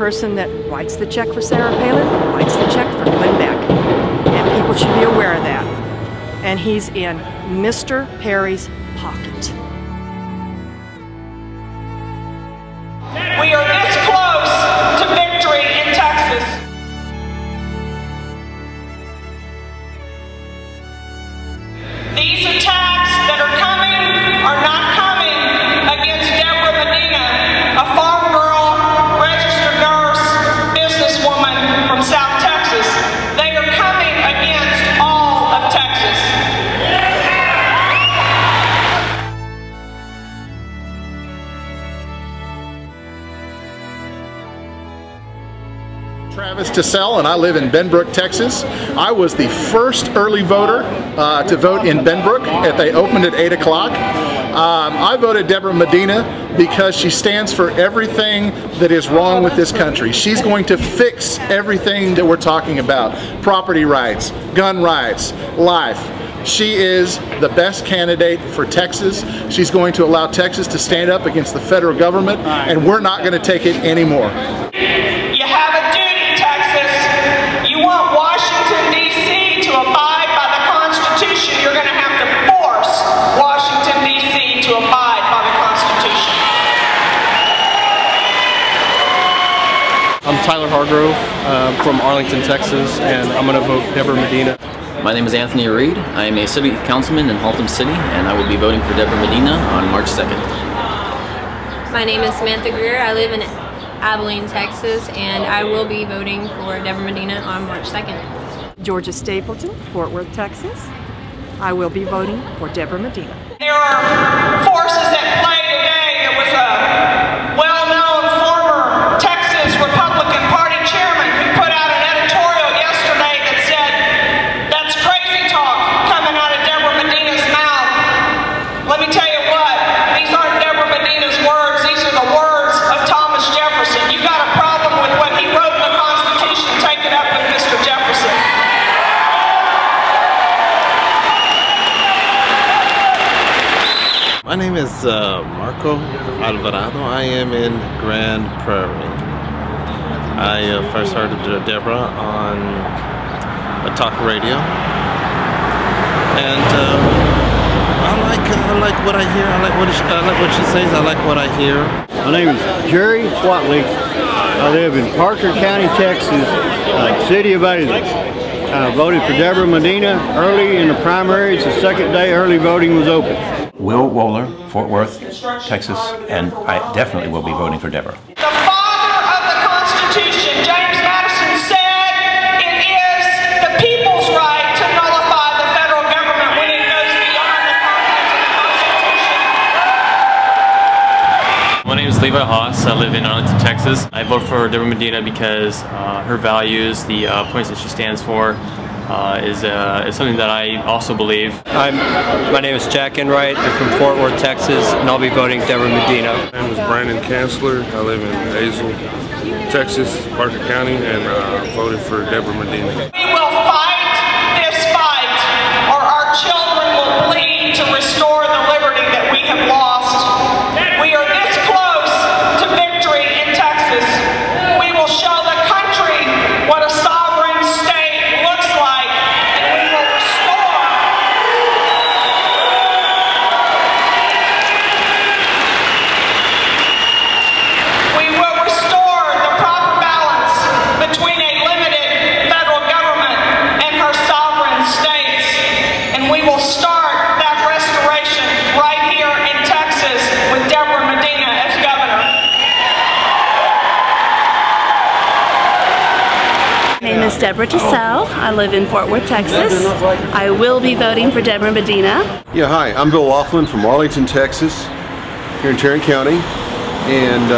person that writes the check for Sarah Palin, writes the check for Glenn Beck. And people should be aware of that. And he's in Mr. Perry's pocket. We are this close to victory in Texas. These attacks that are coming are not coming against Debra Medina, a farm girl, registered nurse, businesswoman from South Texas. They are coming against all of Texas. Travis Tissell, and I live in Benbrook, Texas. I was the first early voter to vote in Benbrook. They opened at 8 o'clock. I voted Debra Medina because she stands for everything that is wrong with this country. She's going to fix everything that we're talking about. Property rights, gun rights, life. She is the best candidate for Texas. She's going to allow Texas to stand up against the federal government, and we're not going to take it anymore. You have a duty, Texas. You want Washington, D.C. to abide by the Constitution. You're going to have to force Washington, D.C. to abide by the Constitution. I'm Tyler Hargrove from Arlington, Texas, and I'm going to vote Debra Medina. My name is Anthony Reed. I am a city councilman in Haltom City, and I will be voting for Debra Medina on March 2nd. My name is Samantha Greer. I live in Abilene, Texas, and I will be voting for Debra Medina on March 2nd. Georgia Stapleton, Fort Worth, Texas. I will be voting for Debra Medina. There are forces at play today. There was a well-known former Texas Republican Party chairman who put out an editorial yesterday that said, "That's crazy talk coming out of Debra Medina's mouth." Let me tell you what, these aren't Debra Medina's words, these are the words of Thomas Jefferson. You got a problem with what he wrote in the Constitution, take it up with Mr. Jefferson. My name is Marco Alvarado. I am in Grand Prairie. I first heard of Debra on a talk radio, and I like what I hear. I like what she says. I like what I hear. My name is Jerry Swatley. I live in Parker County, Texas, city of Azle. I voted for Debra Medina early in the primary. It's the second day early voting was open. Will Wohler, Fort Worth, Texas, and I definitely will be voting for Debra. The father of the Constitution, James Madison, said it is the people's right to nullify the federal government when it goes beyond the confines of the Constitution. My name is Levi Haas. I live in Arlington, Texas. I vote for Debra Medina because her values, the points that she stands for, is something that I also believe. My name is Jack Enright. I'm from Fort Worth, Texas, and I'll be voting Debra Medina. My name is Brandon Kanzler. I live in Azle, Texas, Parker County, and voted for Debra Medina. We will fight this fight, or our children will bleed to restore the liberty that we have lost. We are this close to victory in Texas. We will show the country what a sovereign state looks like, and we will restore. We will restore the proper balance between a limited federal government and her sovereign states, and we will start that restoration right here in Texas with Debra Medina as governor. My name is Debra Tissell. I live in Fort Worth, Texas. I will be voting for Debra Medina. Yeah, hi, I'm Bill Laughlin from Arlington, Texas, here in Tarrant County, and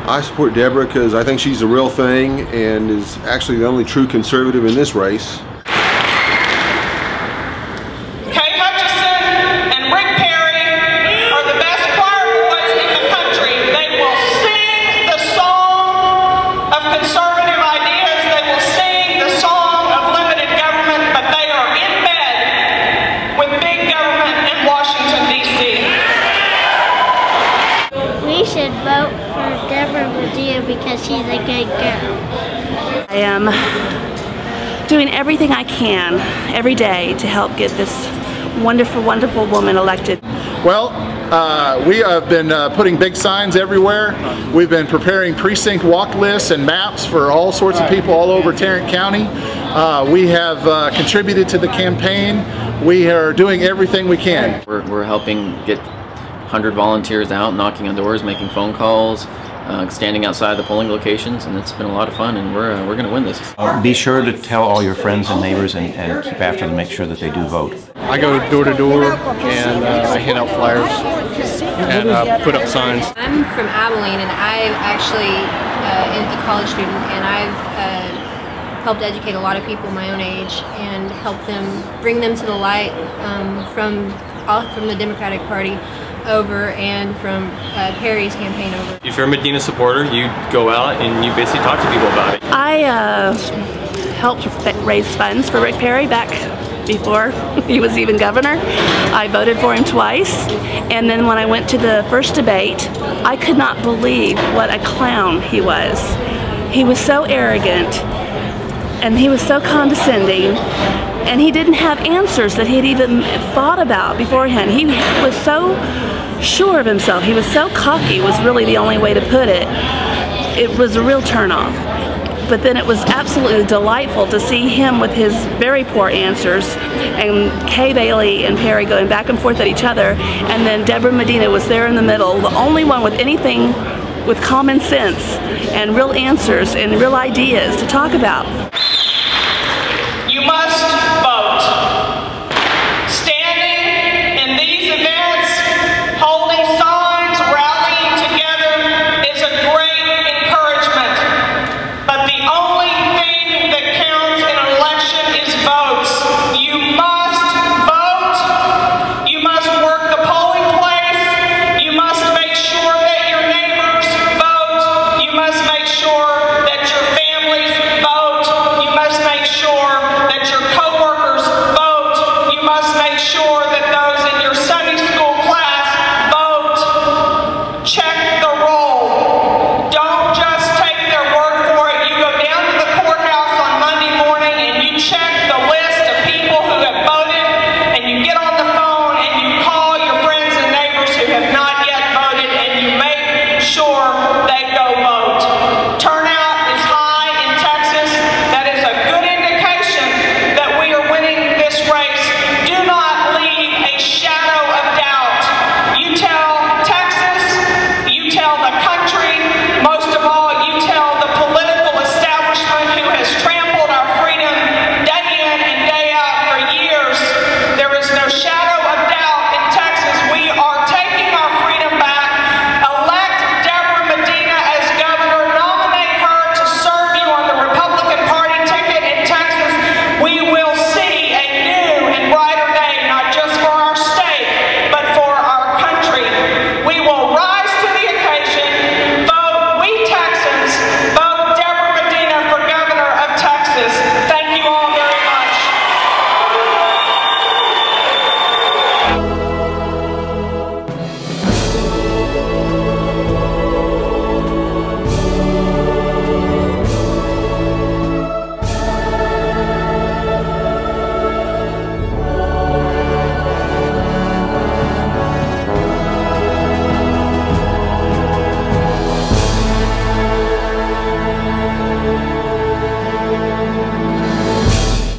I support Debra because I think she's the real thing and is actually the only true conservative in this race. We should vote for Debra dear because she's a good girl. I am doing everything I can every day to help get this wonderful, wonderful woman elected. Well, we have been putting big signs everywhere. We've been preparing precinct walk lists and maps for all sorts of people all over Tarrant County. We have contributed to the campaign. We are doing everything we can. We're helping get 100 volunteers out, knocking on doors, making phone calls, standing outside the polling locations, and it's been a lot of fun, and we're going to win this. Be sure to tell all your friends and neighbors and keep after them, make sure that they do vote. I go door to door and I hand out flyers and put up signs. I'm from Abilene, and I'm actually a college student, and I've helped educate a lot of people my own age and help them, bring them to the light from the Democratic Party over and from Perry's campaign over. If you're a Medina supporter, you go out and you basically talk to people about it. I helped raise funds for Rick Perry back before he was even governor. I voted for him twice, and then when I went to the first debate, I could not believe what a clown he was. He was so arrogant, and he was so condescending, and he didn't have answers that he'd even thought about beforehand. He was so sure of himself. He was so cocky, was really the only way to put it. It was a real turnoff. But then it was absolutely delightful to see him with his very poor answers, and Kay Bailey and Perry going back and forth at each other, and then Debra Medina was there in the middle, the only one with anything with common sense and real answers and real ideas to talk about. You must vote. Standing in these events, holding signs, rallying together is a great encouragement. But the only thing that counts in an election is votes. You must vote. You must work the polling place. You must make sure that your neighbors vote. You must make sure that your families vote. You must make sure that your co-workers vote. You must make sure that those